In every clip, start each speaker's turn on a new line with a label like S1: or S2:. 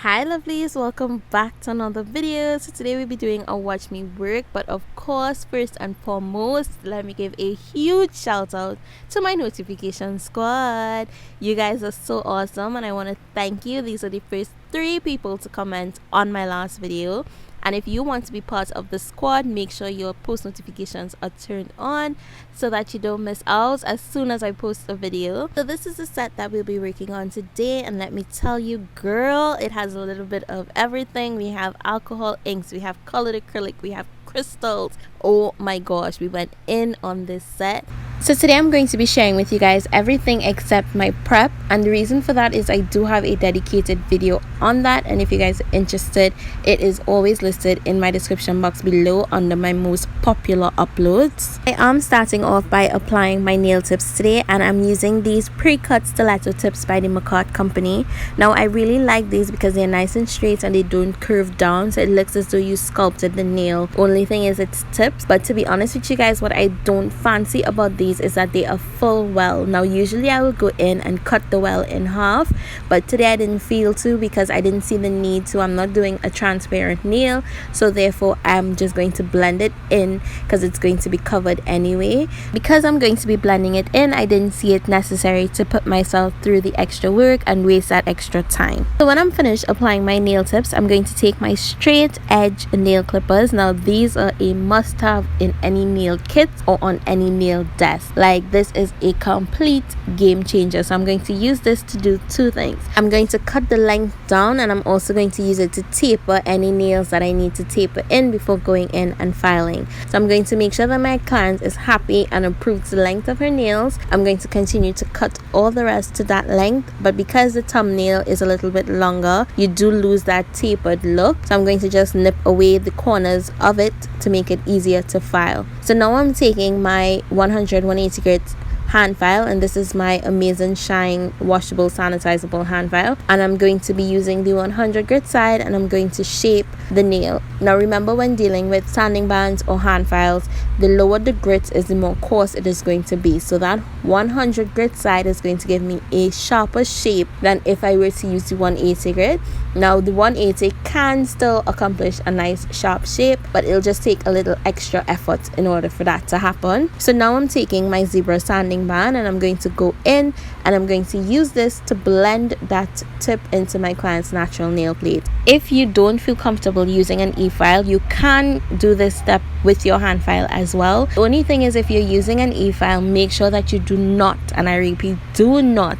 S1: Hi lovelies, welcome back to another video. So today we'll be doing a watch me work, but of course first and foremost let me give a huge shout out to my notification squad. You guys are so awesome and I want to thank you. These are the first 3 people to comment on my last video. And if you want to be part of the squad, make sure your post notifications are turned on so that you don't miss out as soon as I post a video. So this is the set that we'll be working on today, and let me tell you girl, it has a little bit of everything. We have alcohol inks, we have colored acrylic, we have crystals. Oh my gosh, we went in on this set. So today I'm going to be sharing with you guys everything except my prep, and the reason for that is I do have a dedicated video on that, and if you guys are interested, it is always listed in my description box below under my most popular uploads. I am starting off by applying my nail tips today, and I'm using these pre-cut stiletto tips by the McCart company. Now I really like these because they're nice and straight and they don't curve down, so it looks as though you sculpted the nail. Only thing is it's tips, but to be honest with you guys, what I don't fancy about these is that they are full well. Now usually I will go in and cut the well in half, but today I didn't feel to because I didn't see the need to. I'm not doing a transparent nail, so therefore I'm just going to blend it in because it's going to be covered anyway. Because I'm going to be blending it in, I didn't see it necessary to put myself through the extra work and waste that extra time. So when I'm finished applying my nail tips, I'm going to take my straight edge nail clippers. Now these are a must-have in any nail kit or on any nail desk. Like, this is a complete game changer. So I'm going to use this to do 2 things. I'm going to cut the length down, and I'm also going to use it to taper any nails that I need to taper in before going in and filing. So I'm going to make sure that my client is happy and approves the length of her nails. I'm going to continue to cut all the rest to that length, but because the thumbnail is a little bit longer, you do lose that tapered look. So I'm going to just nip away the corners of it to make it easier to file. So now I'm taking my 180 grit hand file, and this is my Amazing Shine washable sanitizable hand file, and I'm going to be using the 100 grit side, and I'm going to shape the nail. Now remember, when dealing with sanding bands or hand files, the lower the grit is, the more coarse it is going to be. So that 100 grit side is going to give me a sharper shape than if I were to use the 180 grit. Now the 180 can still accomplish a nice sharp shape, but it'll just take a little extra effort in order for that to happen. So now I'm taking my zebra sanding band, and I'm going to go in and I'm going to use this to blend that tip into my client's natural nail plate. If you don't feel comfortable using an e-file, you can do this step with your hand file as well. The only thing is, if you're using an e-file, make sure that you do not, and I repeat, do not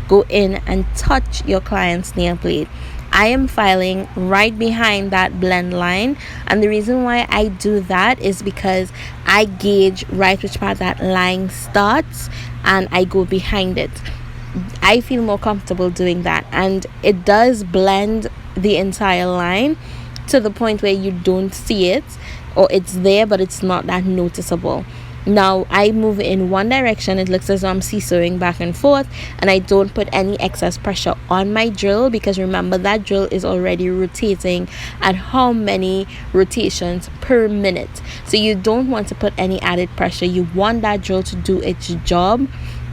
S1: go in and touch your client's nail plate. I am filing right behind that blend line, and the reason why I do that is because I gauge right which part that line starts and I go behind it. I feel more comfortable doing that, and it does blend the entire line to the point where you don't see it, or it's there but it's not that noticeable. Now I move in one direction, it looks as though I'm seesawing back and forth, and I don't put any excess pressure on my drill, because remember, that drill is already rotating at how many rotations per minute. So you don't want to put any added pressure. You want that drill to do its job,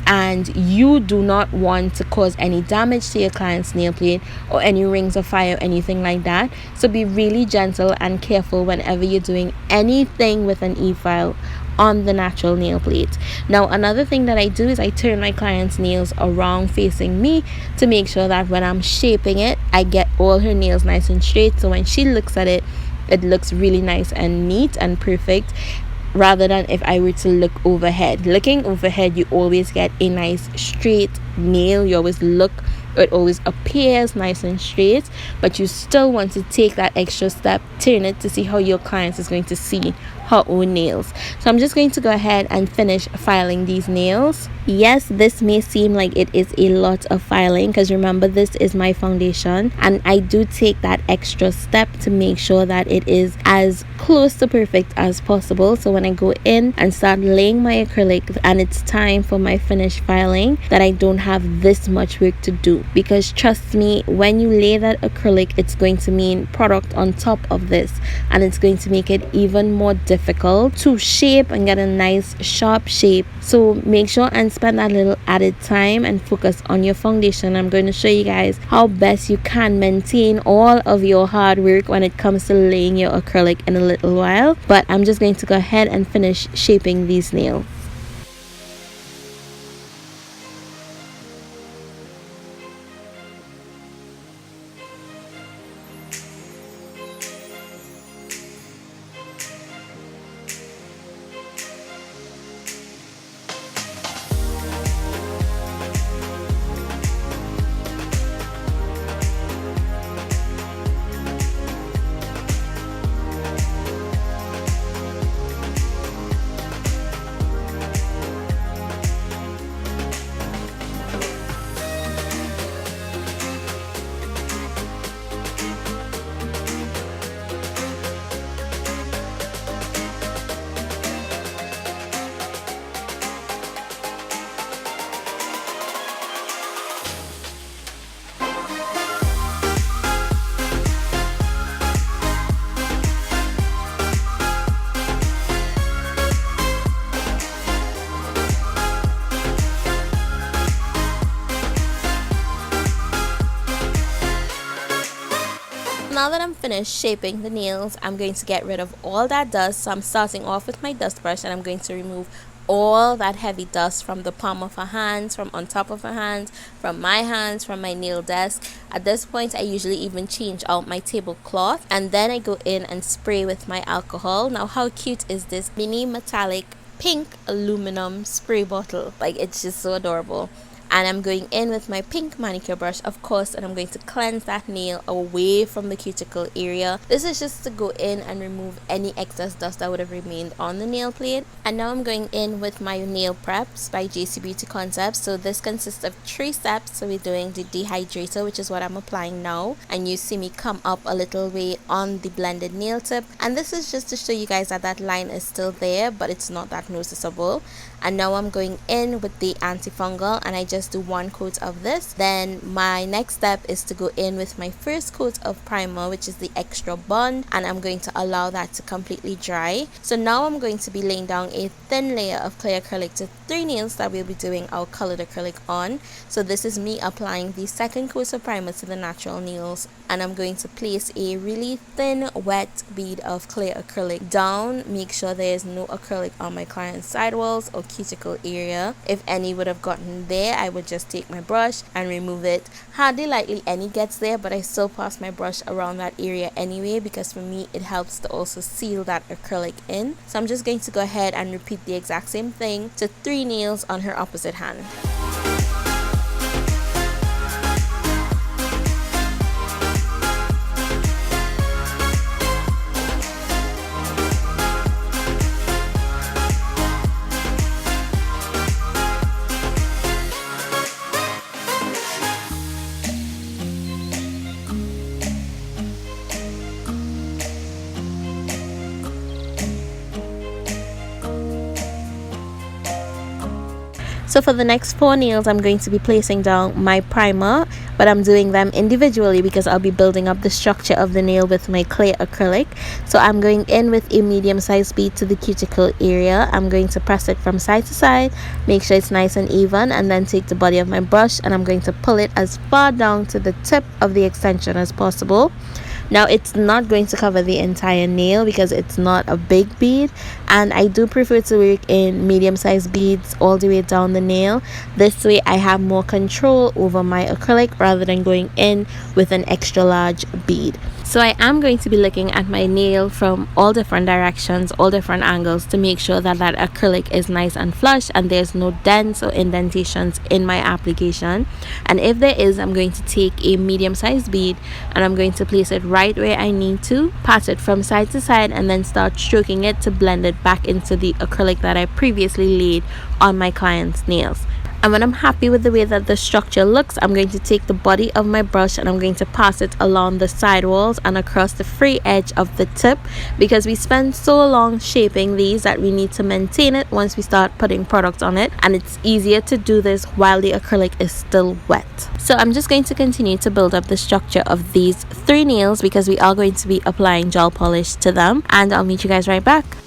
S1: and you do not want to cause any damage to your client's nail plate or any rings of fire or anything like that. So be really gentle and careful whenever you're doing anything with an e-file on the natural nail plate. Now another thing that I do is I turn my client's nails around facing me to make sure that when I'm shaping it, I get all her nails nice and straight, so when she looks at it, it looks really nice and neat and perfect, rather than if I were to look overhead. Looking overhead, you always get a nice straight nail. You always look, it always appears nice and straight, but you still want to take that extra step, turn it to see how your client is going to see her own nails. So I'm just going to go ahead and finish filing these nails. Yes, this may seem like it is a lot of filing, because remember, this is my foundation, and I do take that extra step to make sure that it is as close to perfect as possible. So when I go in and start laying my acrylic and it's time for my finished filing, that I don't have this much work to do, because trust me, when you lay that acrylic, it's going to mean product on top of this, and it's going to make it even more difficult difficult to shape and get a nice sharp shape. So make sure and spend that little added time and focus on your foundation. I'm going to show you guys how best you can maintain all of your hard work when it comes to laying your acrylic in a little while. But I'm just going to go ahead and finish shaping these nails. Now that I'm finished shaping the nails, I'm going to get rid of all that dust. So I'm starting off with my dust brush and I'm going to remove all that heavy dust from the palm of her hands, from on top of her hands, from my hands, from my nail desk. At this point, I usually even change out my tablecloth, and then I go in and spray with my alcohol. Now, how cute is this mini metallic pink aluminum spray bottle? Like, it's just so adorable. And I'm going in with my pink manicure brush, of course, and I'm going to cleanse that nail away from the cuticle area. This is just to go in and remove any excess dust that would have remained on the nail plate. And now I'm going in with my nail preps by JC Beauty Concepts. So this consists of 3 steps. So we're doing the dehydrator, which is what I'm applying now, and you see me come up a little way on the blended nail tip, and this is just to show you guys that that line is still there, but it's not that noticeable. And now I'm going in with the antifungal, and I just do 1 coat of this. Then my next step is to go in with my first coat of primer, which is the extra bond, and I'm going to allow that to completely dry. So now I'm going to be laying down a thin layer of clear acrylic to 3 nails that we'll be doing our colored acrylic on. So this is me applying the second coat of primer to the natural nails, and I'm going to place a really thin wet bead of clear acrylic down. Make sure there is no acrylic on my client's sidewalls or cuticle area. If any would have gotten there, I would just take my brush and remove it. Hardly likely any gets there, but I still pass my brush around that area anyway, because for me it helps to also seal that acrylic in. So I'm just going to go ahead and repeat the exact same thing to 3 nails on her opposite hand. So for the next 4 nails, I'm going to be placing down my primer, but I'm doing them individually because I'll be building up the structure of the nail with my clear acrylic. So I'm going in with a medium-sized bead to the cuticle area. I'm going to press it from side to side, make sure it's nice and even, and then take the body of my brush and I'm going to pull it as far down to the tip of the extension as possible. Now it's not going to cover the entire nail because it's not a big bead, and I do prefer to work in medium-sized beads all the way down the nail. This way I have more control over my acrylic rather than going in with an extra large bead. So I am going to be looking at my nail from all different directions, all different angles, to make sure that that acrylic is nice and flush and there's no dents or indentations in my application. And if there is, I'm going to take a medium-sized bead and I'm going to place it right where I need to, pat it from side to side, and then start stroking it to blend it back into the acrylic that I previously laid on my client's nails. And when I'm happy with the way that the structure looks, I'm going to take the body of my brush and I'm going to pass it along the side walls and across the free edge of the tip, because we spend so long shaping these that we need to maintain it once we start putting product on it, and it's easier to do this while the acrylic is still wet. So I'm just going to continue to build up the structure of these 3 nails because we are going to be applying gel polish to them, and I'll meet you guys right back.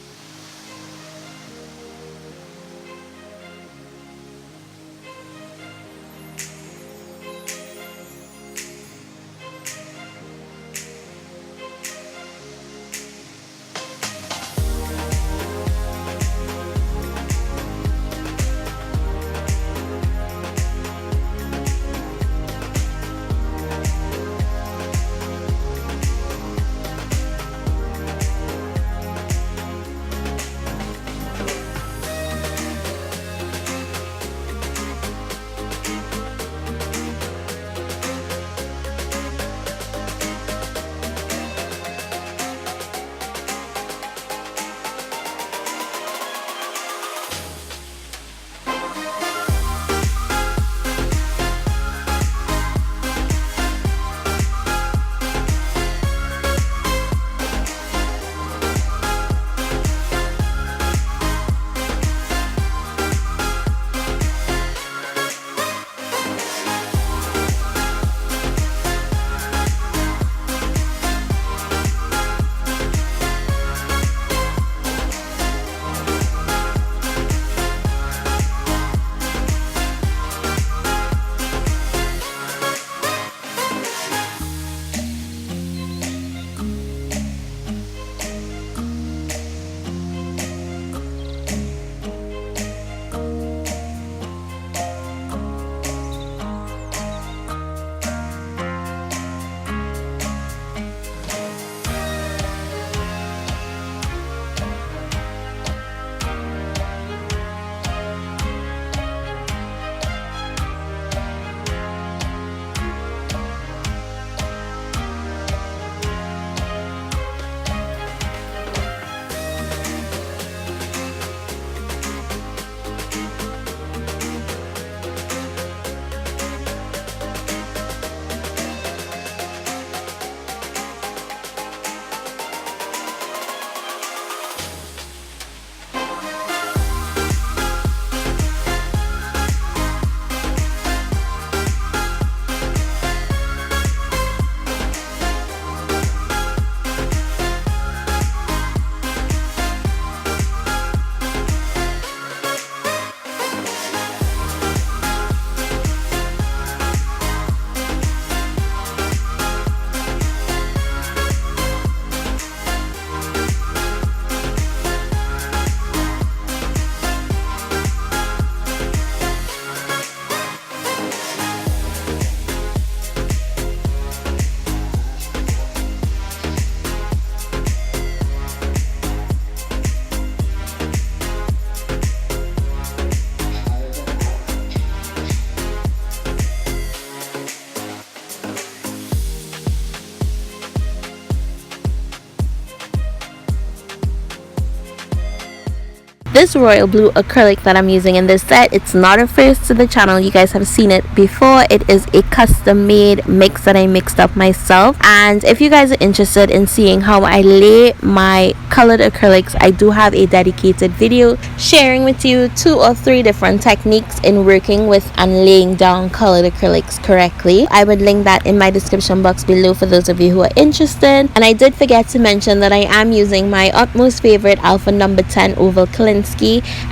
S1: This royal blue acrylic that I'm using in this set, it's not a first to the channel. You guys have seen it before. It is a custom made mix that I mixed up myself. And if you guys are interested in seeing how I lay my colored acrylics, I do have a dedicated video sharing with you 2 or 3 different techniques in working with and laying down colored acrylics correctly. I would link that in my description box below for those of you who are interested. And I did forget to mention that I am using my utmost favorite Alpha number 10 oval Klinsky,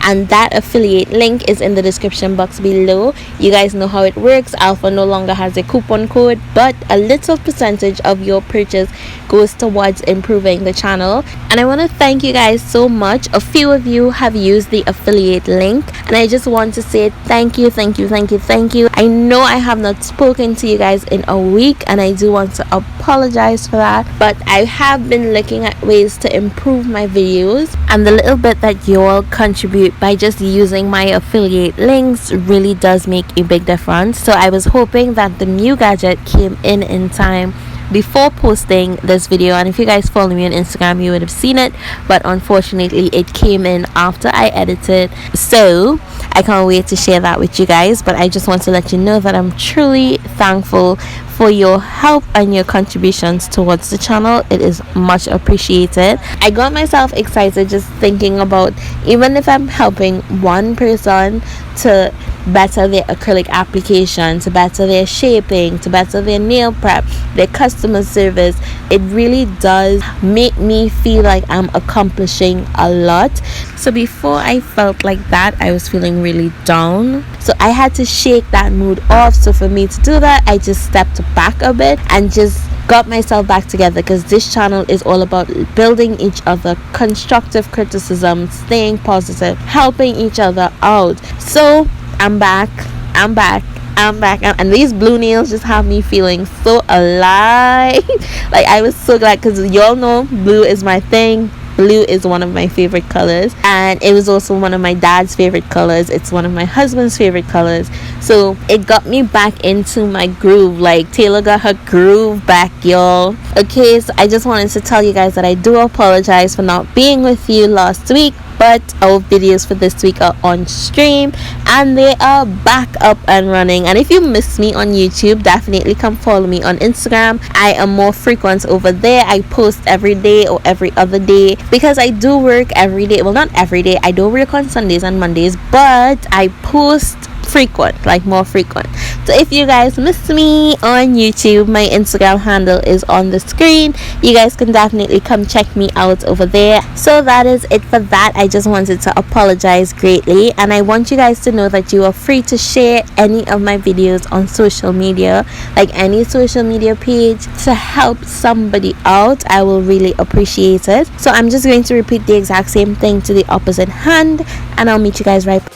S1: and that affiliate link is in the description box below. You guys know how it works. Alpha no longer has a coupon code, but a little percentage of your purchase goes towards improving the channel. And I want to thank you guys so much. A few of you have used the affiliate link, and I just want to say thank you. I know I have not spoken to you guys in a week, and I do want to apologize for that, but I have been looking at ways to improve my videos, and the little bit that you all contribute by just using my affiliate links really does make a big difference. So I was hoping that the new gadget came in time before posting this video, and if you guys follow me on Instagram you would have seen it, but unfortunately it came in after I edited, so I can't wait to share that with you guys. But I just want to let you know that I'm truly thankful for your help and your contributions towards the channel. It is much appreciated. I got myself excited just thinking about, even if I'm helping one person to better their acrylic application, to better their shaping, to better their nail prep, their customer service, it really does make me feel like I'm accomplishing a lot. So before I felt like that, I was feeling really down, so I had to shake that mood off. So for me to do that, I just stepped back a bit and just got myself back together, because this channel is all about building each other, constructive criticism, staying positive, helping each other out. So I'm back, and these blue nails just have me feeling so alive. Like, I was so glad, because y'all know blue is my thing. Blue is one of my favorite colors, and it was also one of my dad's favorite colors. It's one of my husband's favorite colors, so it got me back into my groove. Like, Taylor got her groove back, y'all. Okay, so I just wanted to tell you guys that I do apologize for not being with you last week, but our videos for this week are on stream and they are back up and running. And if you miss me on YouTube, definitely come follow me on Instagram. I am more frequent over there. I post every day or every other day, because I do work every day. Well, not every day, I don't work on Sundays and Mondays, but I post frequent, like more frequent. So if you guys miss me on YouTube, my Instagram handle is on the screen. You guys can definitely come check me out over there. So that is it for that. I just wanted to apologize greatly, and I want you guys to know that you are free to share any of my videos on social media, like any social media page, to help somebody out. I will really appreciate it. So I'm just going to repeat the exact same thing to the opposite hand, and I'll meet you guys right back.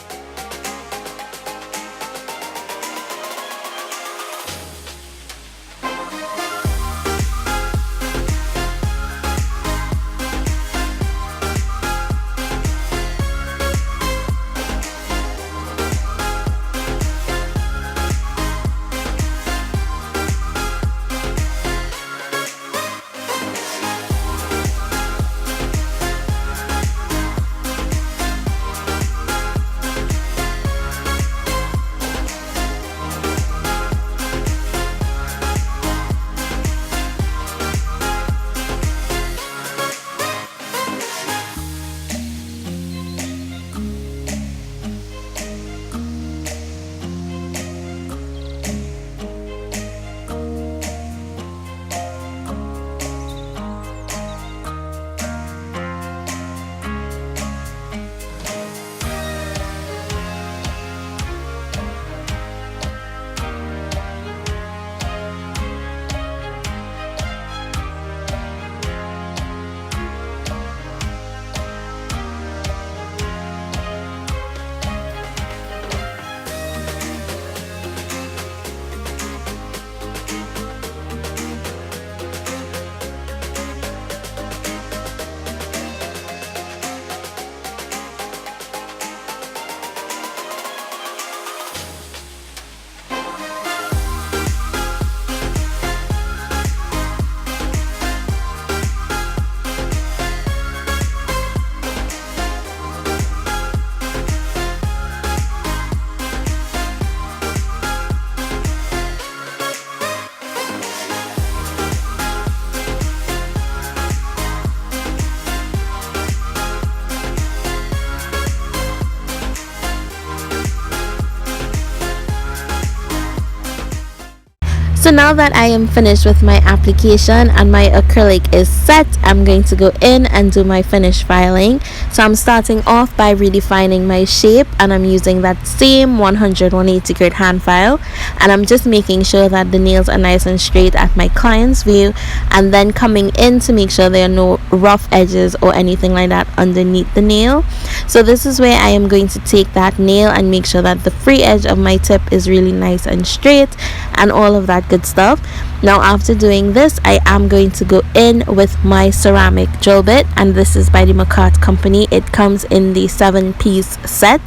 S1: So now that I am finished with my application and my acrylic is set, I'm going to go in and do my finish filing. So I'm starting off by redefining my shape, and I'm using that same 180 grit hand file, and I'm just making sure that the nails are nice and straight at my client's view, and then coming in to make sure there are no rough edges or anything like that underneath the nail. So this is where I am going to take that nail and make sure that the free edge of my tip is really nice and straight and all of that good stuff. Now after doing this, I am going to go in with my ceramic drill bit, and this is by the McCart company. It comes in the 7-piece set,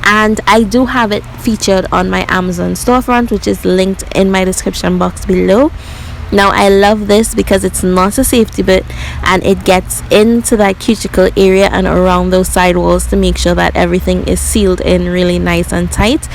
S1: and I do have it featured on my Amazon storefront, which is linked in my description box below. Now I love this because it's not a safety bit, and it gets into that cuticle area and around those side walls to make sure that everything is sealed in really nice and tight.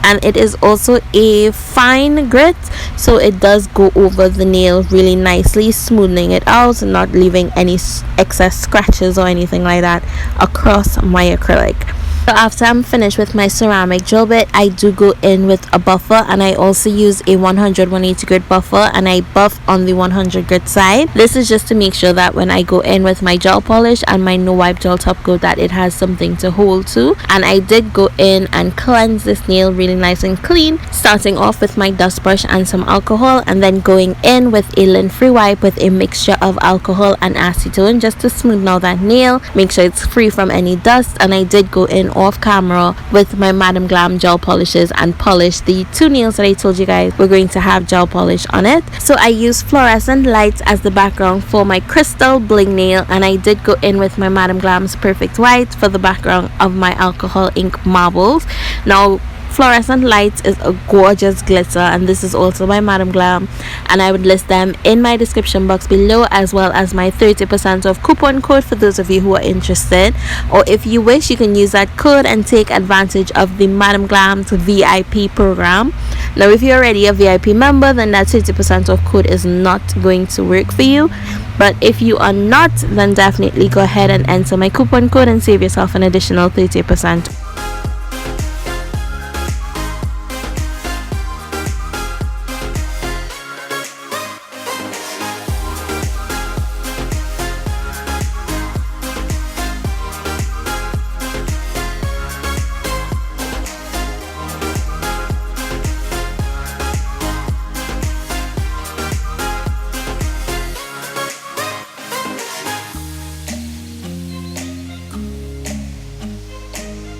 S1: And it is also a fine grit, so it does go over the nail really nicely, smoothing it out and not leaving any excess scratches or anything like that across my acrylic. So after I'm finished with my ceramic drill bit, I do go in with a buffer, and I also use a 180 grit buffer, and I buff on the 100 grit side. This is just to make sure that when I go in with my gel polish and my no wipe gel top coat, that it has something to hold to. And I did go in and cleanse this nail really nice and clean, starting off with my dust brush and some alcohol, and then going in with a lint free wipe with a mixture of alcohol and acetone just to smoothen out that nail, make sure it's free from any dust. And I did go in off camera with my Madam Glam gel polishes and polish the 2 nails that I told you guys were going to have gel polish on it. So I used fluorescent lights as the background for my crystal bling nail, and I did go in with my Madam Glam's perfect white for the background of my alcohol ink marbles. Now fluorescent lights is a gorgeous glitter, and this is also by Madam Glam, and I would list them in my description box below, as well as my 30% off coupon code for those of you who are interested. Or if you wish, you can use that code and take advantage of the Madam Glam's VIP program. Now if you're already a VIP member, then that 30% off code is not going to work for you, but if you are not, then definitely go ahead and enter my coupon code and save yourself an additional 30%.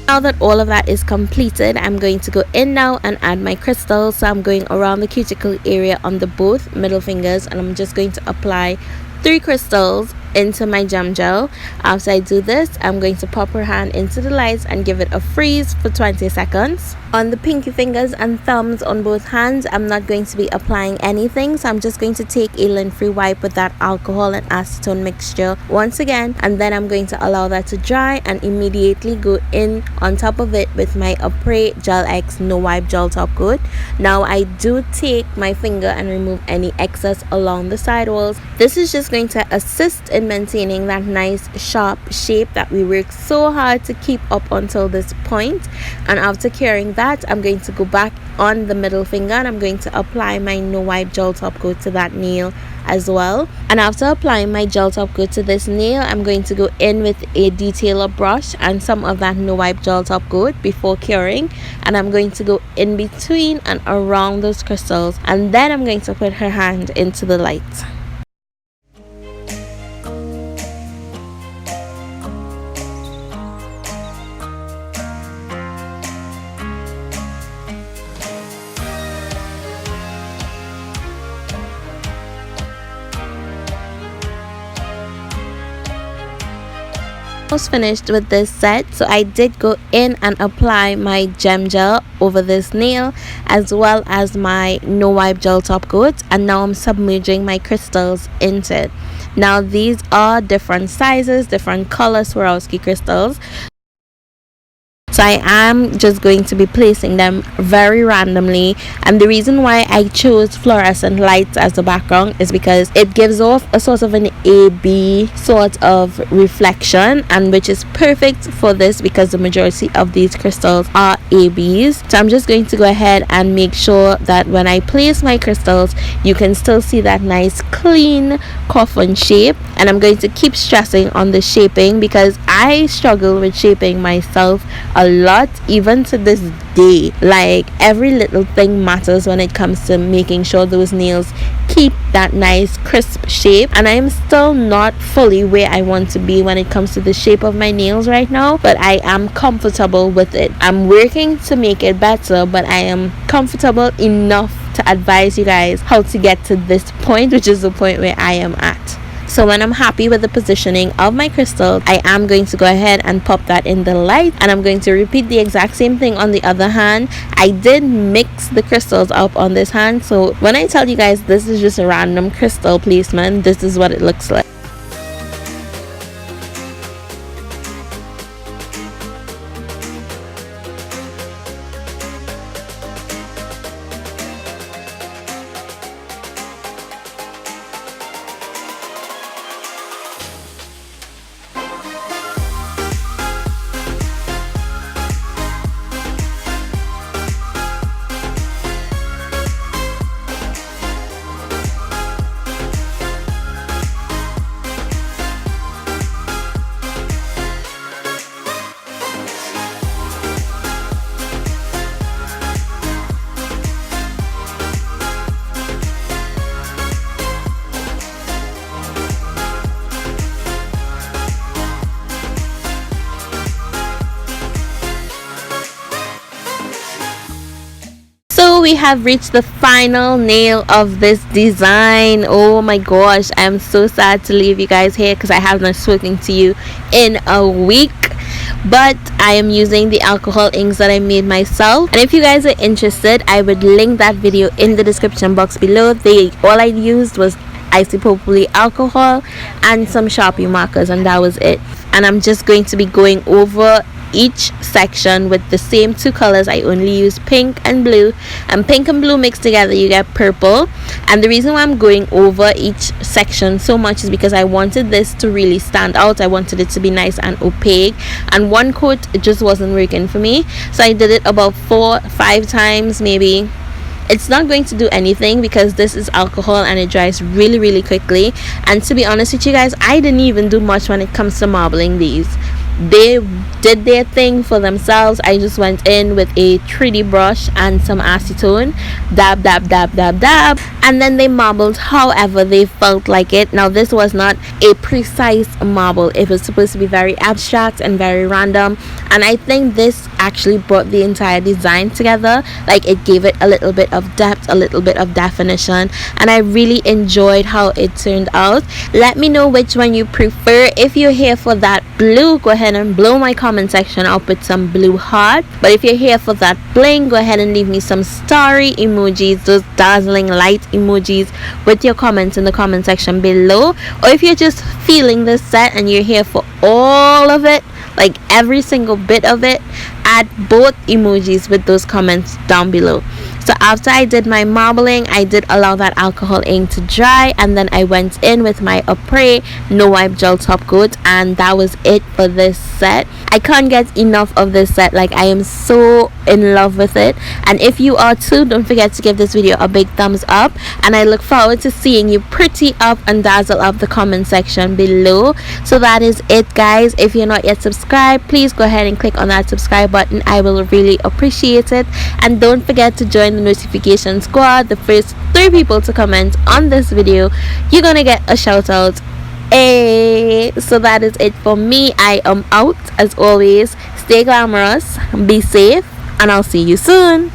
S1: Now that all of that is completed, I'm going to go in now and add my crystals. So I'm going around the cuticle area on the both middle fingers, and I'm just going to apply 3 crystals into my gem gel. After I do this, I'm going to pop her hand into the lights and give it a freeze for 20 seconds. On the pinky fingers and thumbs on both hands, I'm not going to be applying anything, so I'm just going to take a lint free wipe with that alcohol and acetone mixture once again, and then I'm going to allow that to dry and immediately go in on top of it with my Après Gel X no wipe gel top coat. Now I do take my finger and remove any excess along the side walls. This is just going to assist in maintaining that nice sharp shape that we worked so hard to keep up until this point. And after curing that, I'm going to go back on the middle finger and I'm going to apply my no wipe gel top coat to that nail as well. And after applying my gel top coat to this nail, I'm going to go in with a detailer brush and some of that no wipe gel top coat before curing, and I'm going to go in between and around those crystals, and then I'm going to put her hand into the light. Almost finished with this set, so I did go in and apply my gem gel over this nail as well as my no wipe gel top coat, and now I'm submerging my crystals into it. Now these are different sizes, different color Swarovski crystals. So I am just going to be placing them very randomly, and the reason why I chose fluorescent lights as the background is because it gives off a sort of an AB sort of reflection, and which is perfect for this because the majority of these crystals are ABs. So I'm just going to go ahead and make sure that when I place my crystals, you can still see that nice clean coffin shape. And I'm going to keep stressing on the shaping because I struggle with shaping myself a lot, even to this day. Like, every little thing matters when it comes to making sure those nails keep that nice crisp shape, and I'm still not fully where I want to be when it comes to the shape of my nails right now, but I am comfortable with it. I'm working to make it better, but I am comfortable enough to advise you guys how to get to this point, which is the point where I am at. So when I'm happy with the positioning of my crystal, I am going to go ahead and pop that in the light, and I'm going to repeat the exact same thing on the other hand. I did mix the crystals up on this hand, so when I tell you guys this is just a random crystal placement, this is what it looks like. So we have reached the final nail of this design. Oh my gosh, I'm so sad to leave you guys here because I have not spoken to you in a week, but I am using the alcohol inks that I made myself, and if you guys are interested, I would link that video in the description box below. All I used was isopropyl alcohol and some Sharpie markers, and that was it. And I'm just going to be going over each section with the same two colors. I only use pink and blue, and pink and blue mixed together you get purple. And the reason why I'm going over each section so much is because I wanted this to really stand out. I wanted it to be nice and opaque, and one coat it just wasn't working for me, so I did it about 4-5 times maybe. It's not going to do anything because this is alcohol and it dries really quickly. And to be honest with you guys, I didn't even do much when it comes to marbling these. They did their thing for themselves. I just went in with a 3D brush and some acetone, dab, and then they marbled however they felt like it. Now this was not a precise marble, it was supposed to be very abstract and very random, and I think this actually brought the entire design together. Like, it gave it a little bit of depth, a little bit of definition, and I really enjoyed how it turned out. Let me know which one you prefer. If you're here for that blue, go ahead and blow my comment section up with some blue heart. But if you're here for that bling, go ahead and leave me some starry emojis, those dazzling light emojis, with your comments in the comment section below. Or if you're just feeling this set and you're here for all of it, like every single bit of it, add both emojis with those comments down below. So after I did my marbling, I did allow that alcohol ink to dry, and then I went in with my Après no wipe gel top coat, and that was it for this set. I can't get enough of this set. Like, I am so in love with it, and if you are too, don't forget to give this video a big thumbs up, and I look forward to seeing you pretty up and dazzle up the comment section below. So that is it, guys. If you're not yet subscribed, please go ahead and click on that subscribe button. I will really appreciate it, and don't forget to join the notification squad. The first 3 people to comment on this video, you're gonna get a shout out. Hey, so that is it for me. I am out. As always, stay glamorous, be safe, and I'll see you soon.